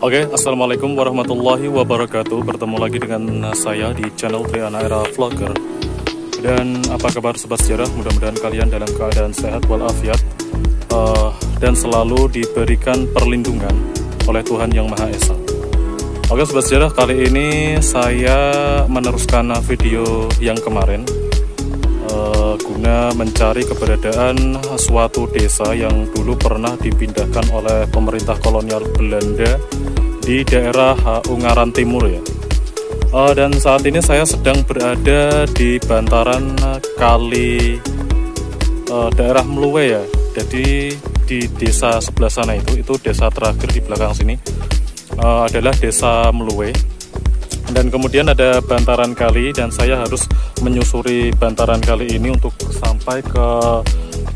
Oke, assalamualaikum warahmatullahi wabarakatuh. Bertemu lagi dengan saya di channel Triana Era Vlogger. Dan apa kabar sobat sejarah? Mudah-mudahan kalian dalam keadaan sehat walafiat dan selalu diberikan perlindungan oleh Tuhan Yang Maha Esa. Oke sobat sejarah, kali ini saya meneruskan video yang kemarin guna mencari keberadaan suatu desa yang dulu pernah dipindahkan oleh pemerintah kolonial Belanda di daerah Ungaran Timur ya. Dan saat ini saya sedang berada di bantaran kali daerah Meluwe ya. Jadi di desa sebelah sana itu desa terakhir di belakang sini adalah desa Meluwe. Dan kemudian ada bantaran kali dan saya harus menyusuri bantaran kali ini untuk sampai ke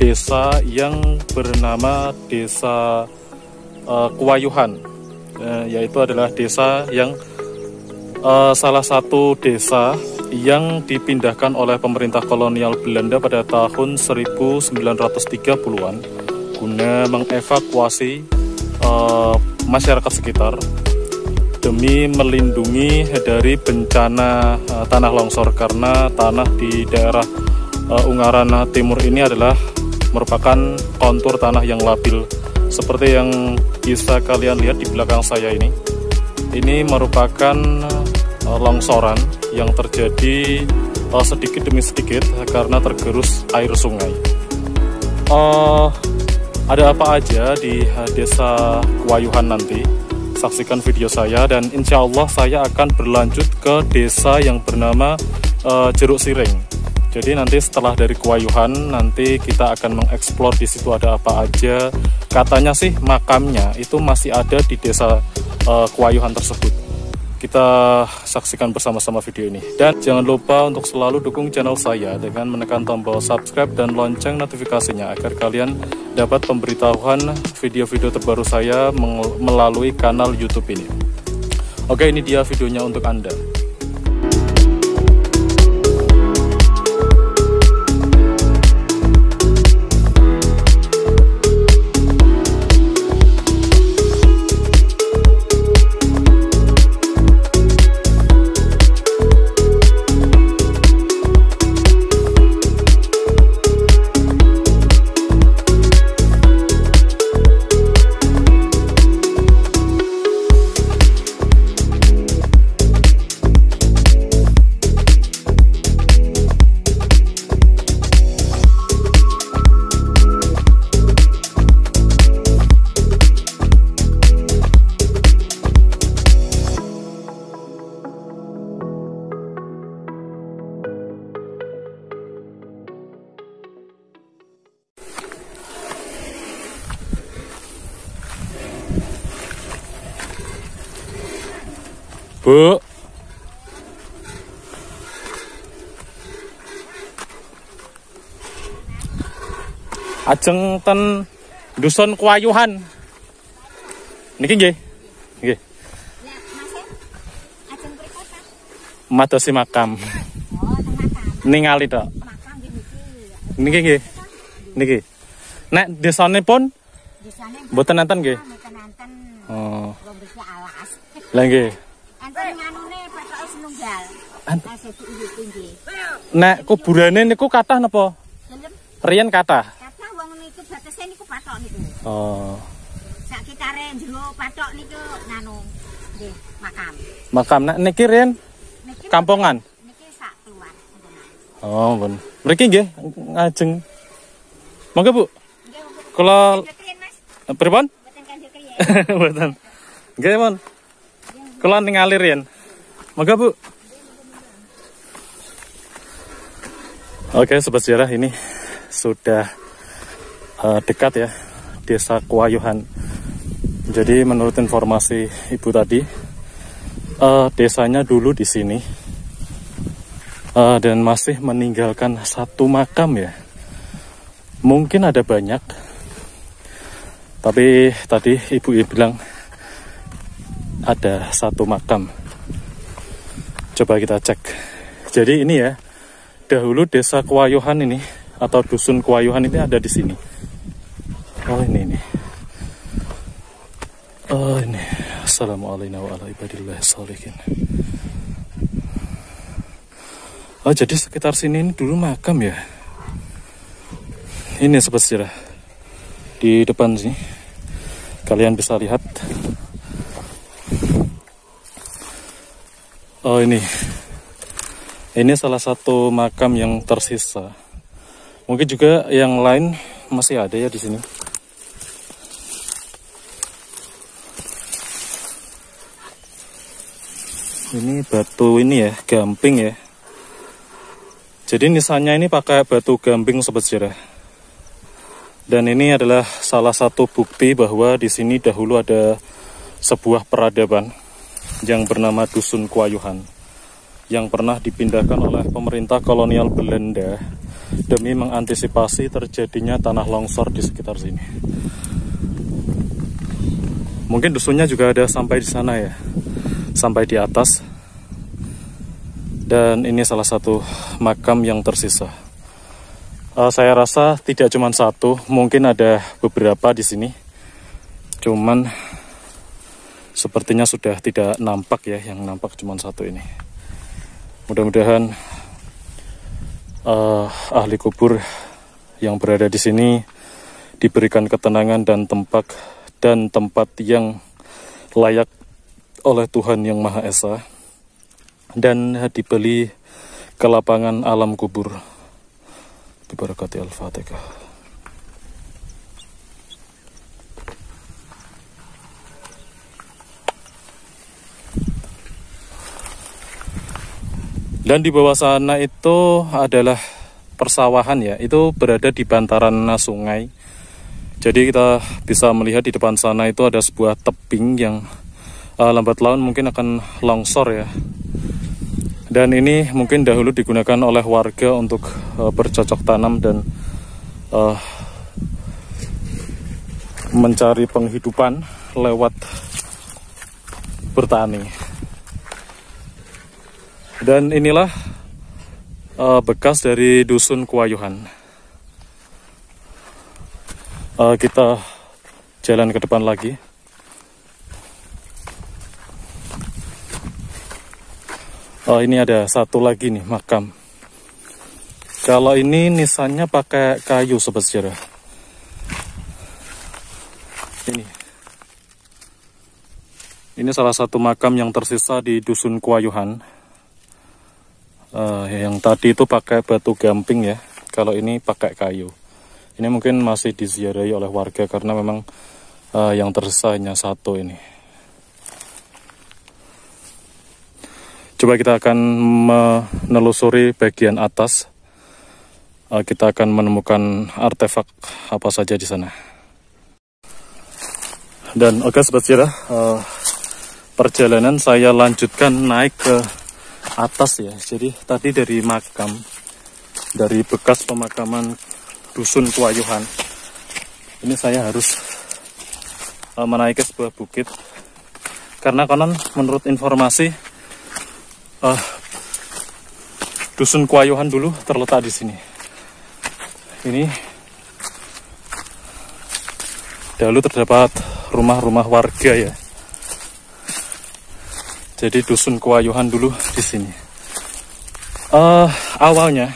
desa yang bernama Desa Kuayuhan, yaitu adalah desa yang salah satu desa yang dipindahkan oleh pemerintah kolonial Belanda pada tahun 1930-an guna mengevakuasi masyarakat sekitar demi melindungi dari bencana tanah longsor, karena tanah di daerah Ungaran Timur ini adalah merupakan kontur tanah yang labil. Seperti yang bisa kalian lihat di belakang saya ini merupakan longsoran yang terjadi sedikit demi sedikit karena tergerus air sungai. Ada apa aja di desa Kuayuhan nanti? Saksikan video saya dan insya Allah saya akan berlanjut ke desa yang bernama Jeruk Siring. Jadi nanti setelah dari Kuayuhan nanti kita akan mengeksplor di situ ada apa aja. Katanya sih makamnya itu masih ada di desa Kuayuhan tersebut. Kita saksikan bersama-sama video ini. Dan jangan lupa untuk selalu dukung channel saya dengan menekan tombol subscribe dan lonceng notifikasinya agar kalian dapat pemberitahuan video-video terbaru saya melalui kanal YouTube ini. Oke, ini dia videonya untuk Anda. Bu, ajeng ten dusun Kuayuhan niki nggih. Nggih. Madosi makam. Ningali tok. Niki nggih. Niki. Nek desanipun mboten enten nggih. Oh. Lah nggih. Nek kuburane niku kathah napa? Riyen kathah. Kathah wong niku batese niku patok niku. Oh. Sak kitare njero patok niku nganu nggih makam. Makam nek niki riyen kampungan. Niki sak keluar. Oh, pun. Mriki nggih ngajeng. Monggo, Bu. Kula pripun? Mboten kanjel kriyen. Mboten. Nggih, Mon. Kula ningali riyen. Monggo, Bu. Oke, sobat sejarah, ini sudah dekat ya desa Kuayuhan. Jadi menurut informasi ibu tadi, desanya dulu di sini dan masih meninggalkan satu makam ya. Mungkin ada banyak, tapi tadi ibu bilang ada satu makam. Coba kita cek. Jadi ini ya, dahulu desa Kuayuhan ini atau dusun Kuayuhan ini ada di sini. Oh ini. Oh ini Assalamualaikum warahmatullahi wabarakatuh. Oh, jadi sekitar sini ini dulu makam ya. Ini sobat sejarah. Di depan sini kalian bisa lihat. Oh, ini salah satu makam yang tersisa. Mungkin juga yang lain masih ada ya di sini. Ini batu ini ya, gamping ya. Jadi nisannya ini pakai batu gamping sobat sejarah. Dan ini adalah salah satu bukti bahwa di sini dahulu ada sebuah peradaban yang bernama Dusun Kuayuhan, yang pernah dipindahkan oleh pemerintah kolonial Belanda demi mengantisipasi terjadinya tanah longsor di sekitar sini. Mungkin dusunnya juga ada sampai di sana ya, sampai di atas. Dan ini salah satu makam yang tersisa. Saya rasa tidak cuma satu, mungkin ada beberapa di sini. Cuman sepertinya sudah tidak nampak ya, yang nampak cuma satu ini. Mudah-mudahan ahli kubur yang berada di sini diberikan ketenangan dan tempat yang layak oleh Tuhan Yang Maha Esa, dan diberi kelapangan alam kubur. Bibarakati Al-Fatihah. Dan di bawah sana itu adalah persawahan ya, itu berada di bantaran sungai. Jadi kita bisa melihat di depan sana itu ada sebuah tebing yang lambat laun mungkin akan longsor ya. Dan ini mungkin dahulu digunakan oleh warga untuk bercocok tanam dan mencari penghidupan lewat bertani. Dan inilah bekas dari Dusun Kuayuhan. Kita jalan ke depan lagi. Ini ada satu lagi nih makam. Kalau ini nisannya pakai kayu sobat sejarah. Ini salah satu makam yang tersisa di Dusun Kuayuhan. Yang tadi itu pakai batu gamping ya, kalau ini pakai kayu. Ini mungkin masih diziarahi oleh warga karena memang yang tersisa hanya satu ini. Coba kita akan menelusuri bagian atas. Kita akan menemukan artefak apa saja di sana. Dan oke sobat sejarah, perjalanan saya lanjutkan naik ke atas ya. Jadi tadi dari makam, dari bekas pemakaman Dusun Kuayuhan, ini saya harus menaiki sebuah bukit karena konon menurut informasi Dusun Kuayuhan dulu terletak di sini. Ini dahulu terdapat rumah-rumah warga ya. Jadi Dusun Kuayuhan dulu di sini. Awalnya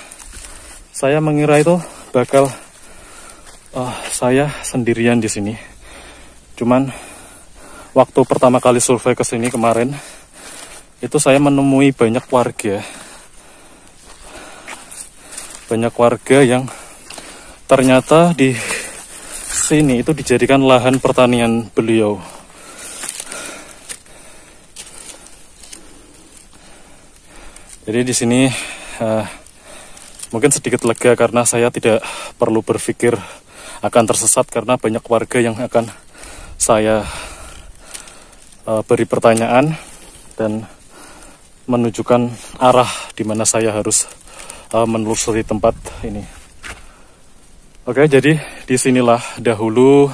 saya mengira itu bakal saya sendirian di sini. Cuman waktu pertama kali survei ke sini kemarin, itu saya menemui banyak warga. Banyak warga yang ternyata di sini itu dijadikan lahan pertanian beliau. Jadi di sini mungkin sedikit lega karena saya tidak perlu berpikir akan tersesat karena banyak warga yang akan saya beri pertanyaan dan menunjukkan arah di mana saya harus menelusuri tempat ini. Oke, jadi disinilah dahulu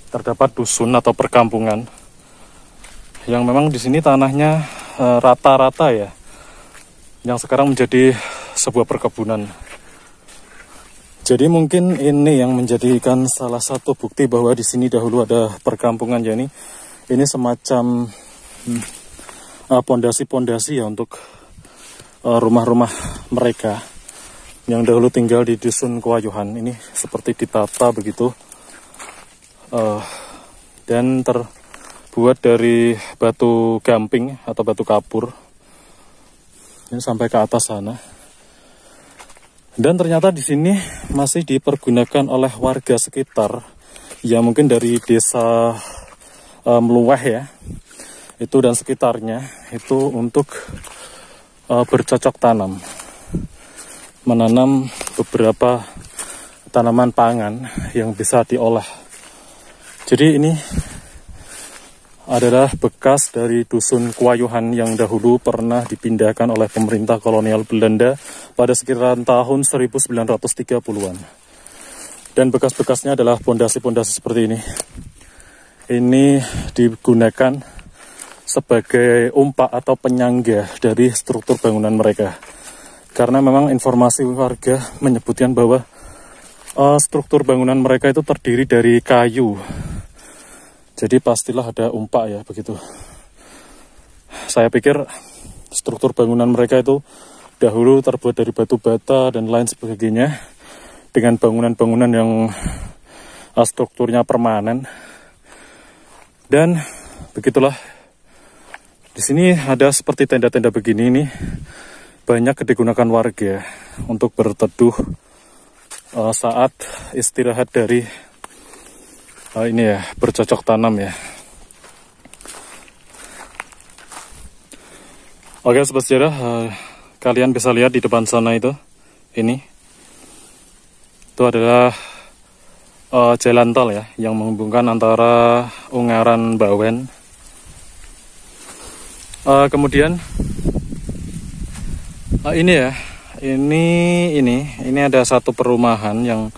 terdapat dusun atau perkampungan yang memang di sini tanahnya rata-rata ya, yang sekarang menjadi sebuah perkebunan. Jadi mungkin ini yang menjadikan salah satu bukti bahwa di sini dahulu ada perkampungan. Ya, ini semacam pondasi-pondasi ya untuk rumah-rumah mereka yang dahulu tinggal di dusun Kuayuhan. Ini seperti ditata begitu, dan terbuat dari batu gamping atau batu kapur. Ini sampai ke atas sana. Dan ternyata di sini masih dipergunakan oleh warga sekitar, ya mungkin dari desa Meluweh ya, itu dan sekitarnya, itu untuk bercocok tanam, menanam beberapa tanaman pangan yang bisa diolah. Jadi ini adalah bekas dari dusun Kuayuhan yang dahulu pernah dipindahkan oleh pemerintah kolonial Belanda pada sekitaran tahun 1930-an. Dan bekas-bekasnya adalah pondasi-pondasi seperti ini. Ini digunakan sebagai umpak atau penyangga dari struktur bangunan mereka. Karena memang informasi warga menyebutkan bahwa struktur bangunan mereka itu terdiri dari kayu. Jadi pastilah ada umpak ya, begitu. Saya pikir struktur bangunan mereka itu dahulu terbuat dari batu bata dan lain sebagainya, dengan bangunan-bangunan yang strukturnya permanen. Dan begitulah. Di sini ada seperti tenda-tenda begini nih, banyak digunakan warga untuk berteduh saat istirahat dari ini ya, bercocok tanam ya. Oke sobat sejarah, kalian bisa lihat di depan sana itu, ini itu adalah jalan tol ya, yang menghubungkan antara Ungaran Bawen. Kemudian ini ya, ini ada satu perumahan yang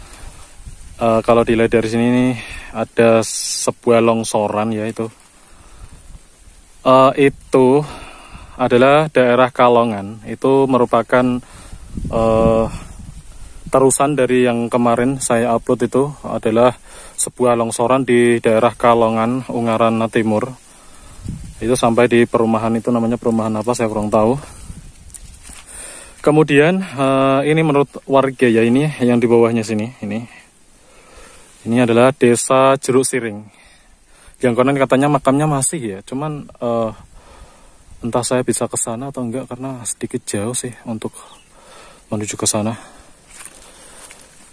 kalau dilihat dari sini nih, ada sebuah longsoran ya, itu adalah daerah Kalongan. Itu merupakan terusan dari yang kemarin saya upload, itu adalah sebuah longsoran di daerah Kalongan, Ungaran Timur. Itu sampai di perumahan itu, namanya perumahan apa saya kurang tahu. Kemudian ini menurut warga ya, ini yang di bawahnya sini, ini adalah desa Jeruk Siring. Yang konon katanya makamnya masih ya, cuman entah saya bisa ke sana atau enggak, karena sedikit jauh sih untuk menuju ke sana.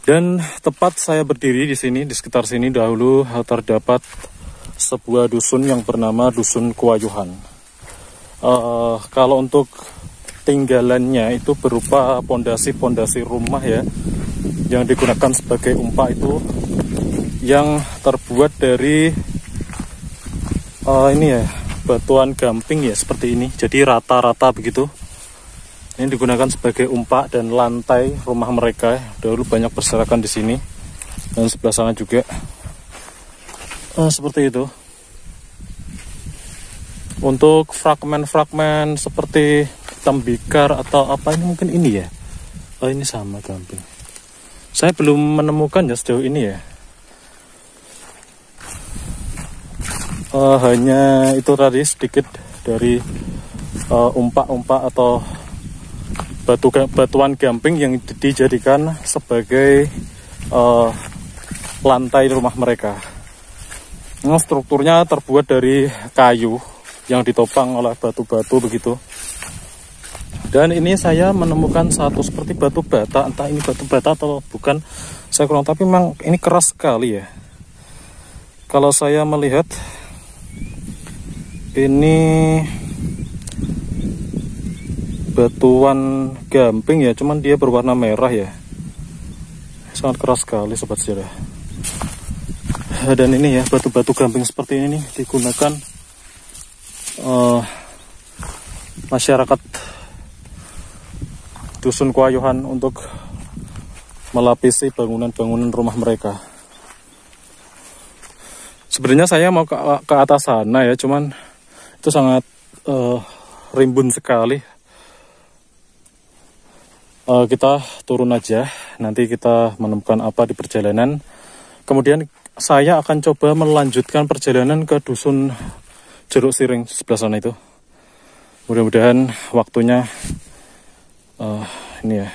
Dan tepat saya berdiri di sini, di sekitar sini dahulu terdapat sebuah dusun yang bernama Dusun Kuayuhan. Kalau untuk tinggalannya itu berupa pondasi-pondasi rumah ya, yang digunakan sebagai umpak, itu yang terbuat dari ini ya, batuan gamping ya, seperti ini. Jadi rata-rata begitu. Ini digunakan sebagai umpak dan lantai rumah mereka. Dahulu banyak berserakan di sini dan sebelah sana juga. Seperti itu. Untuk fragmen-fragmen seperti tembikar atau apa, ini mungkin ini ya. Ini sama gamping. Saya belum menemukan ya sejauh ini ya. Hanya itu tadi sedikit dari umpak-umpak atau batuan gamping yang dijadikan sebagai lantai rumah mereka. Nah, strukturnya terbuat dari kayu yang ditopang oleh batu-batu begitu. Dan ini saya menemukan satu seperti batu bata, entah ini batu bata atau bukan, saya kurang, tapi memang ini keras sekali ya. Kalau saya melihat ini batuan gamping ya, cuman dia berwarna merah ya. Sangat keras sekali sobat sejarah. Dan ini ya, batu-batu gamping seperti ini nih digunakan masyarakat Dusun Kuayuhan untuk melapisi bangunan-bangunan rumah mereka. Sebenarnya saya mau ke atas sana ya, cuman itu sangat rimbun sekali. Kita turun aja. nanti kita menemukan apa di perjalanan. Kemudian saya akan coba melanjutkan perjalanan ke dusun Jeruk Siring sebelah sana itu. Mudah-mudahan waktunya ini ya,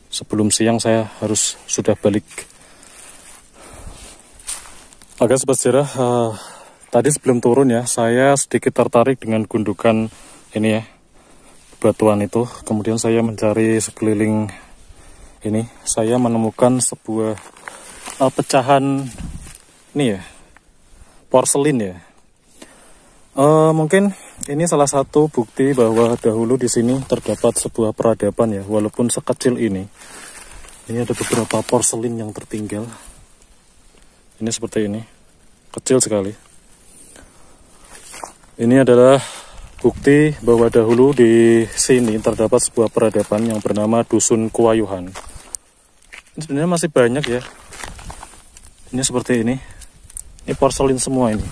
sebelum siang saya harus sudah balik. Oke sobat sejarah, tadi sebelum turun ya, saya sedikit tertarik dengan gundukan ini ya, batuan itu. Kemudian saya mencari sekeliling ini, saya menemukan sebuah pecahan ini ya, porselin ya. Mungkin ini salah satu bukti bahwa dahulu di sini terdapat sebuah peradaban ya, walaupun sekecil ini. Ini ada beberapa porselin yang tertinggal. Ini seperti ini, kecil sekali. Ini adalah bukti bahwa dahulu di sini terdapat sebuah peradaban yang bernama Dusun Kuayuhan. Ini sebenarnya masih banyak ya. Ini seperti ini. Ini porselin semua ini.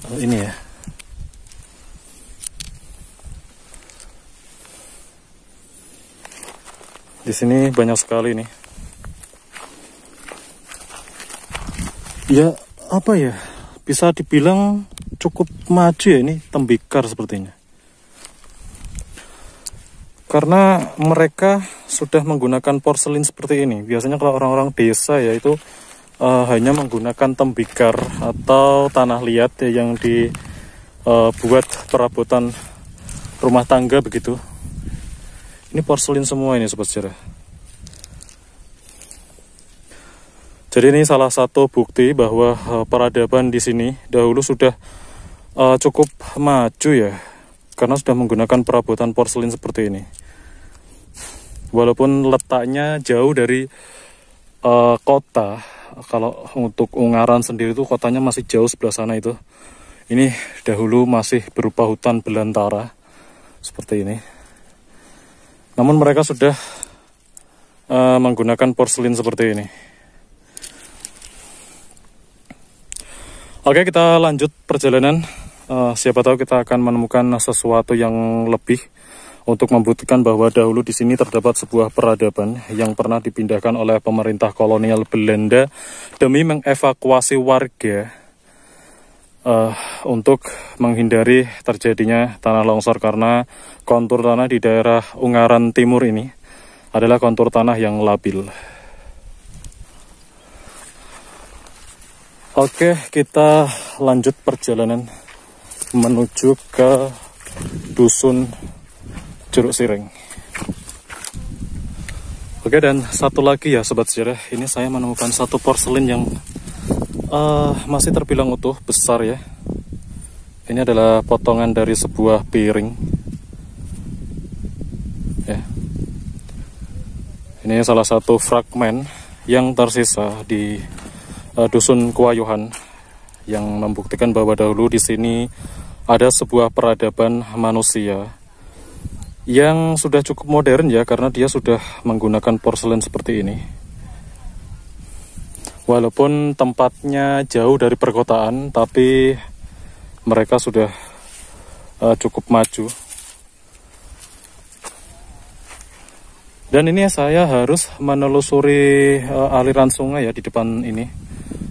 Ini ya. Di sini banyak sekali nih. Ya, apa ya? Bisa dibilang cukup maju ya ini, tembikar sepertinya. Karena mereka sudah menggunakan porselin seperti ini. Biasanya kalau orang-orang desa ya itu hanya menggunakan tembikar atau tanah liat ya, yang dibuat perabotan rumah tangga begitu. Ini porselin semua ini sobat sejarah. Jadi ini salah satu bukti bahwa peradaban di sini dahulu sudah cukup maju ya, karena sudah menggunakan perabotan porselin seperti ini. Walaupun letaknya jauh dari kota, kalau untuk Ungaran sendiri itu kotanya masih jauh sebelah sana itu. Ini dahulu masih berupa hutan belantara seperti ini. Namun mereka sudah menggunakan porselin seperti ini. Oke, kita lanjut perjalanan. Siapa tahu kita akan menemukan sesuatu yang lebih untuk membuktikan bahwa dahulu di sini terdapat sebuah peradaban yang pernah dipindahkan oleh pemerintah kolonial Belanda demi mengevakuasi warga untuk menghindari terjadinya tanah longsor, karena kontur tanah di daerah Ungaran Timur ini adalah kontur tanah yang labil. Oke, kita lanjut perjalanan menuju ke Dusun Jeruk Siring. Oke, dan satu lagi ya sobat sejarah, ini saya menemukan satu porselin yang masih terbilang utuh, besar ya. Ini adalah potongan dari sebuah piring ya. Ini salah satu fragmen yang tersisa di Dusun Kuayuhan, yang membuktikan bahwa dahulu di sini ada sebuah peradaban manusia yang sudah cukup modern ya, karena dia sudah menggunakan porselin seperti ini. Walaupun tempatnya jauh dari perkotaan, tapi mereka sudah cukup maju. Dan ini saya harus menelusuri aliran sungai ya di depan ini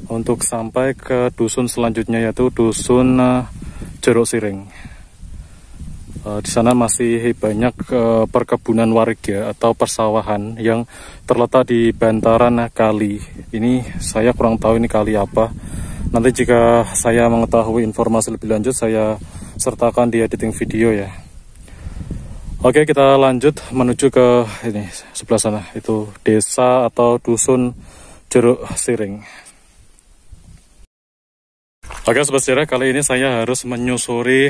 untuk sampai ke dusun selanjutnya, yaitu Dusun Jeruk Siring. Di sana masih banyak perkebunan warga atau persawahan yang terletak di bantaran kali. Ini saya kurang tahu ini kali apa. Nanti jika saya mengetahui informasi lebih lanjut, saya sertakan di editing video ya. Oke, kita lanjut menuju ke ini sebelah sana, itu desa atau Dusun Jeruk Siring. Oke sobat sejarah, kali ini saya harus menyusuri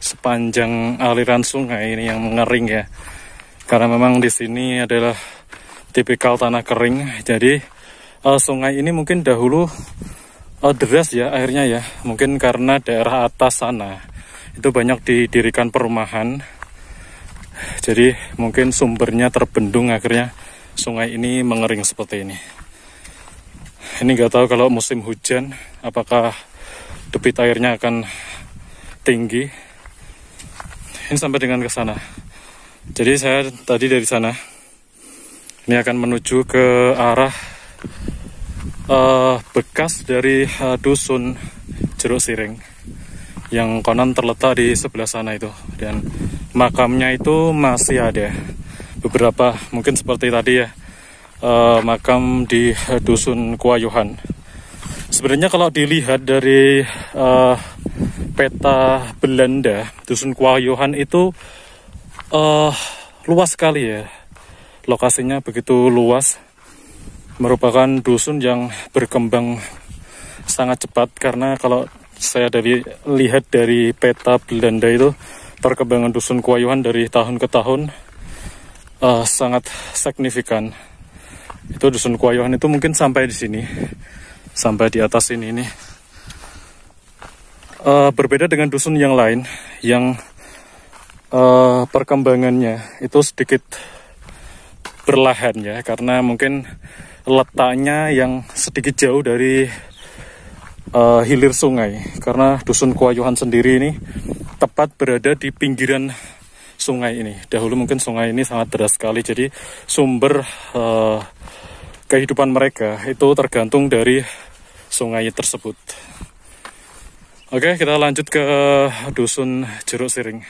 sepanjang aliran sungai ini yang mengering ya. Karena memang di sini adalah tipikal tanah kering. Jadi sungai ini mungkin dahulu deras ya airnya ya. Mungkin karena daerah atas sana itu banyak didirikan perumahan. Jadi mungkin sumbernya terbendung, akhirnya sungai ini mengering seperti ini. Ini nggak tahu kalau musim hujan apakah debit airnya akan tinggi. Ini sampai dengan ke sana. Jadi saya tadi dari sana Ini akan menuju ke arah bekas dari dusun Jeruk Siring yang konon terletak di sebelah sana itu, dan makamnya itu masih ada beberapa, mungkin seperti tadi ya, makam di dusun Kuayuhan. Sebenarnya kalau dilihat dari peta Belanda, dusun Kuayuhan itu luas sekali ya. Lokasinya begitu luas, merupakan dusun yang berkembang sangat cepat, karena kalau saya lihat dari peta Belanda itu, perkembangan dusun Kuayuhan dari tahun ke tahun sangat signifikan. Itu dusun Kuayuhan itu mungkin sampai di sini, sampai di atas ini nih. Berbeda dengan dusun yang lain yang perkembangannya itu sedikit berlahan ya, karena mungkin letaknya yang sedikit jauh dari hilir sungai, karena dusun Kuayuhan sendiri ini tepat berada di pinggiran sungai ini. Dahulu mungkin sungai ini sangat deras sekali, jadi sumber kehidupan mereka itu tergantung dari sungai tersebut. Oke, kita lanjut ke dusun Jeruk Siring.